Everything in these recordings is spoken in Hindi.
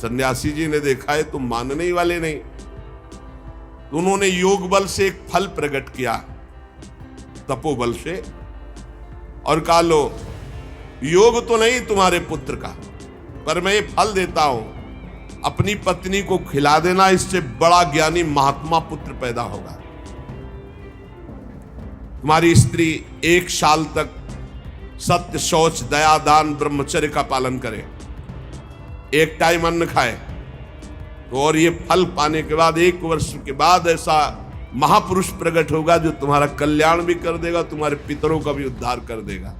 सन्यासी जी ने देखा है तुम मानने ही वाले नहीं, तो उन्होंने योग बल से एक फल प्रकट किया, तपोबल से, और कहा लो योग तो नहीं तुम्हारे पुत्र का, पर मैं ये फल देता हूं, अपनी पत्नी को खिला देना, इससे बड़ा ज्ञानी महात्मा पुत्र पैदा होगा। तुम्हारी स्त्री 1 साल तक सत्य, शौच, दया, दान, ब्रह्मचर्य का पालन करे, एक टाइम अन्न खाए, तो और ये फल पाने के बाद 1 वर्ष के बाद ऐसा महापुरुष प्रकट होगा जो तुम्हारा कल्याण भी कर देगा, तुम्हारे पितरों का भी उद्धार कर देगा।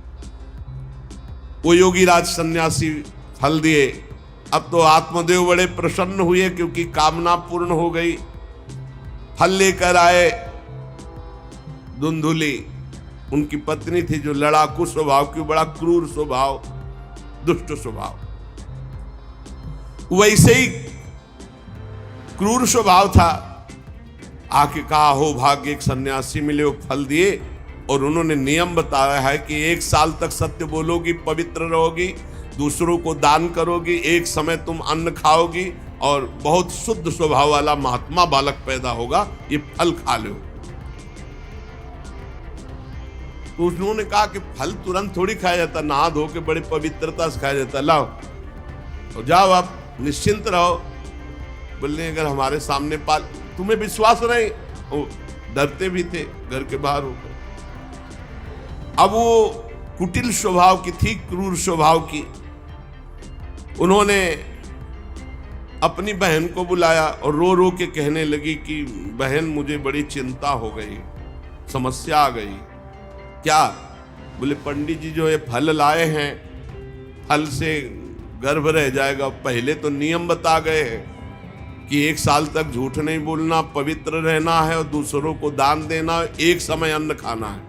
वो योगी राज सन्यासी फल दिए। अब तो आत्मदेव बड़े प्रसन्न हुए क्योंकि कामना पूर्ण हो गई। फल लेकर आए धुंधुली, उनकी पत्नी थी जो लड़ाकू स्वभाव की, बड़ा क्रूर स्वभाव, दुष्ट स्वभाव, वैसे ही क्रूर स्वभाव था। आके कहा हो भाग्य एक सन्यासी मिले, वो फल दिए, और उन्होंने नियम बताया है कि 1 साल तक सत्य बोलोगी, पवित्र रहोगी, दूसरों को दान करोगी, एक समय तुम अन्न खाओगी, और बहुत शुद्ध स्वभाव वाला महात्मा बालक पैदा होगा, ये फल खा लो। तो उन्होंने कहा कि फल तुरंत थोड़ी खाया जाता, नहा धो के बड़े पवित्रता से खाया जाता, लाओ तो जाओ आप निश्चिंत रहो। बोलने अगर हमारे सामने पाल, तुम्हें विश्वास नहीं, वो डरते भी थे, घर के बाहर होकर। अब वो कुटिल स्वभाव की थी, क्रूर स्वभाव की। उन्होंने अपनी बहन को बुलाया और रो रो के कहने लगी कि बहन मुझे बड़ी चिंता हो गई, समस्या आ गई। क्या? बोले पंडित जी जो ये फल लाए हैं, फल से गर्भ रह जाएगा। पहले तो नियम बता गए हैं कि 1 साल तक झूठ नहीं बोलना, पवित्र रहना है, और दूसरों को दान देना, एक समय अन्न खाना है।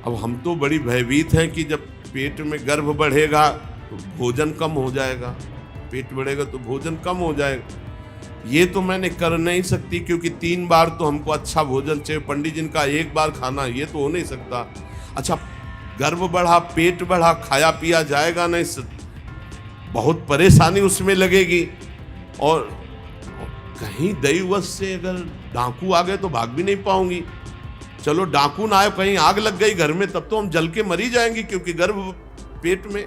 अब हम तो बड़ी भयभीत हैं कि जब पेट में गर्भ बढ़ेगा तो भोजन कम हो जाएगा, पेट बढ़ेगा तो भोजन कम हो जाएगा। ये तो मैंने कर नहीं सकती क्योंकि 3 बार तो हमको अच्छा भोजन चाहिए, पंडित जी का 1 बार खाना, ये तो हो नहीं सकता। अच्छा गर्भ बढ़ा, पेट बढ़ा, खाया पिया जाएगा नहीं, बहुत परेशानी उसमें लगेगी, और कहीं दैववश से अगर डाकू आ गए तो भाग भी नहीं पाऊंगी। चलो डाकू ना आए, कहीं आग लग गई घर में, तब तो हम जल के मरी जाएंगे क्योंकि गर्भ पेट में,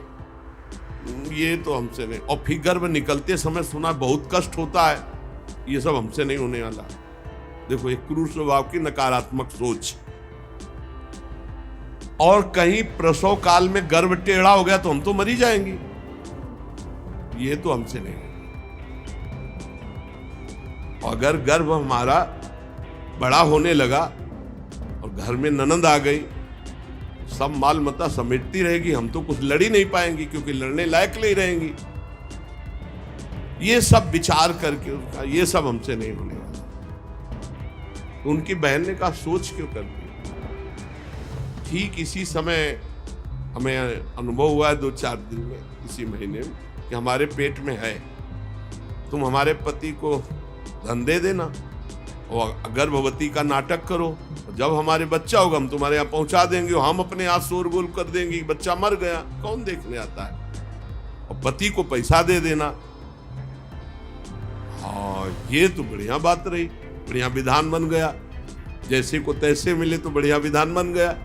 ये तो हमसे नहीं। और फिर गर्भ निकलते समय सुना बहुत कष्ट होता है, ये सब हमसे नहीं होने वाला। देखो एक क्रूर स्वभाव की नकारात्मक सोच। और कहीं प्रसव काल में गर्भ टेढ़ा हो गया तो हम तो मरी जाएंगे, ये तो हमसे नहीं। अगर गर्भ हमारा बड़ा होने लगा और घर में ननद आ गई, सब माल मता समेटती रहेगी, हम तो कुछ लड़ ही नहीं पाएंगे क्योंकि लड़ने लायक नहीं रहेंगी। ये सब विचार करके उसका, ये सब हमसे नहीं होने वाला। तो उनकी बहन ने कहा सोच क्यों करती। ठीक इसी समय हमें अनुभव हुआ है 2-4 दिन में, इसी महीने में, कि हमारे पेट में है, तुम हमारे पति को धन दे देना और गर्भवती का नाटक करो, जब हमारे बच्चा होगा हम तुम्हारे यहाँ पहुंचा देंगे, हम अपने यहाँ शोरगुल कर देंगे, बच्चा मर गया, कौन देखने आता है, और पति को पैसा दे देना। हाँ ये तो बढ़िया बात रही, बढ़िया विधान बन गया, जैसे को तैसे मिले तो बढ़िया विधान बन गया।